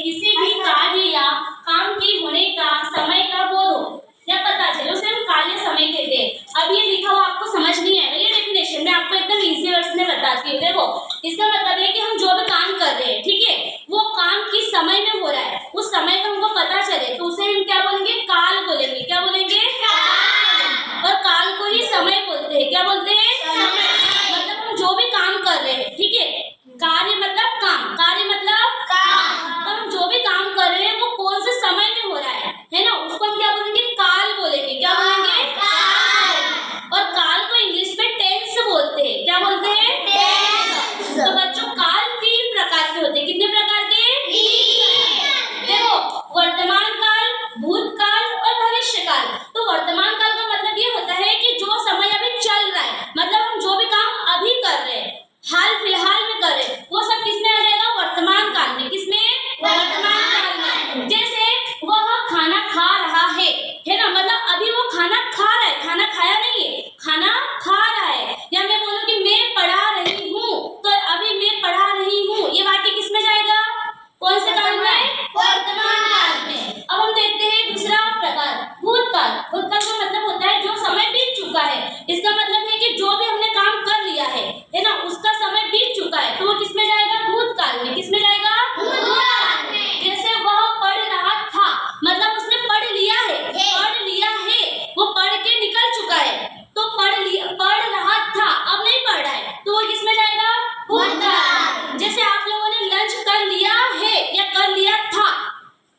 किसी भी कार्य या काम के होने का समय का बोध हो या पता चले उसे हम काल या समय कहते हैं। अब ये लिखा हुआ आपको समझ नहीं आएगा, ये डेफिनेशन मैं आपको एकदम इजी वर्ड्स में बताती हूँ। देखो, इसका मतलब है कि हम जो भी काम कर रहे हैं, ठीक है, वो काम किस समय में हो रहा है, उस समय का हमको पता चले तो उसे हम क्या बोलेंगे, काल बोलेंगे। क्या बोलेंगे? और काल को ही समय बोलते हैं। क्या बोलते हैं? समय। मतलब हम जो भी काम कर रहे हैं, ठीक है, कार्य मतलब काम, कार्य मतलब काम, तो हम जो भी काम कर रहे हैं वो कौन से समय में हो रहा है ना, उसको हम क्या बोलेंगे, काल बोलेंगे। क्या बोलेंगे? काल। और काल को इंग्लिश में टेंस बोलते हैं। क्या बोलते हैं? टेंस। तो बच्चों, काल 3 प्रकार के होते हैं। कितने प्रकार के? 3। देखो, वर्तमान काल, भूतकाल और भविष्य काल। तो वर्तमान काल का मतलब ये होता है कि जो समय अभी चल रहा है, मतलब हम जो भी काम अभी कर रहे हैं, हाल फिलहाल में कर रहे हैं, वो सब किसमें आ जाएगा, वर्तमान काल में। किसमें? वर्तमान काल में। जैसे वह खाना खा रहा है ना, मतलब अभी वो खाना खा रहा है, खाना खाया नहीं है, खाना खा रहा है। या मैं बोलूं कि मैं पढ़ा रही हूँ, तो अभी मैं पढ़ा रही हूँ, ये वाक्य किसमें जाएगा, कौन से काल में? वर्तमान काल में। अब हम देखते हैं दूसरा प्रकार, भूतकाल। भूतकाल का मतलब होता है जो समय बीत चुका है। इसका मतलब है कि जो भी हमने काम कर लिया है ना, उसका समय बीत चुका है, तो वो किसमें जाएगा, भूतकाल में। किसमें जाएगा? भूतकाल में। जैसे वह पढ़ रहा था, मतलब उसने पढ़ लिया है, पढ़ लिया है, वो पढ़ के निकल चुका है, तो पढ़ रहा था, अब नहीं पढ़ रहा है, तो वो किसमें जाएगा, भूतकाल। जैसे आप लोगों ने लंच कर लिया है या कर लिया था,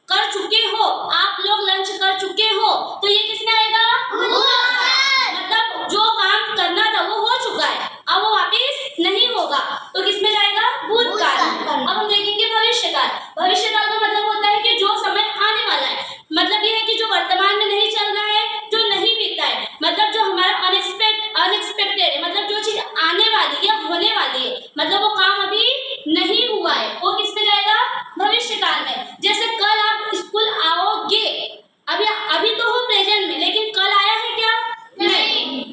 कर चुके हो, आप लोग लंच कर चुके हो, तो ये किसमें आएगा, भूतकाल। मतलब जो काम करना था वो हो चुका है, अब वो वापस नहीं होगा, तो किसमें जाएगा, भूतकाल। अब हम देखेंगे भविष्य काल। भविष्य काल का मतलब होता है कि जो समय आने वाला है, मतलब ये है कि जो वर्तमान में नहीं चल रहा है, जो नहीं बीता है, मतलब जो हमारा अनएक्सपेक्टेड है, मतलब जो चीज आने वाली या होने वाली है, मतलब वो काम अभी नहीं हुआ है, वो किसमें जाएगा, भविष्य काल में। जैसे कल आप स्कूल आओगे, अभी तो हो प्रेजेंट में, लेकिन कल आया है क्या, नहीं।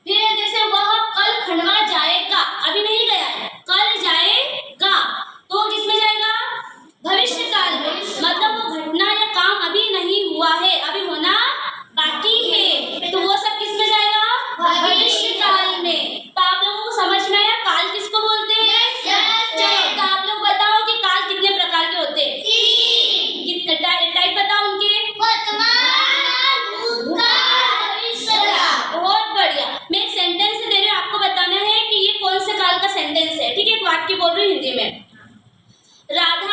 फिर जैसे वह कल खंडवा जाएगा, अभी नहीं गया है, कल जाएगा, तो किसमें जाएगा, भविष्य काल में। मतलब वो घटना या काम अभी नहीं हुआ है, अभी होना बाकी है, तो वो सब किसमें जाएगा, भविष्य काल में। तो आप लोगों को समझ में आया काल किसको बोलते हैं? चलो, तो आप लोग बताओ कि काल कितने प्रकार के होते हैं? 3। कितने टाइप बताओ उनके? वर्तमान, भूतकाल, भविष्य काल। बहुत बढ़िया। मैं एक सेंटेंस दे रही हूँ, आपको बताना है कि ये कौन से काल का सेंटेंस है, ठीक है? एक वाक्य बोल रही हूँ हिंदी में। राधा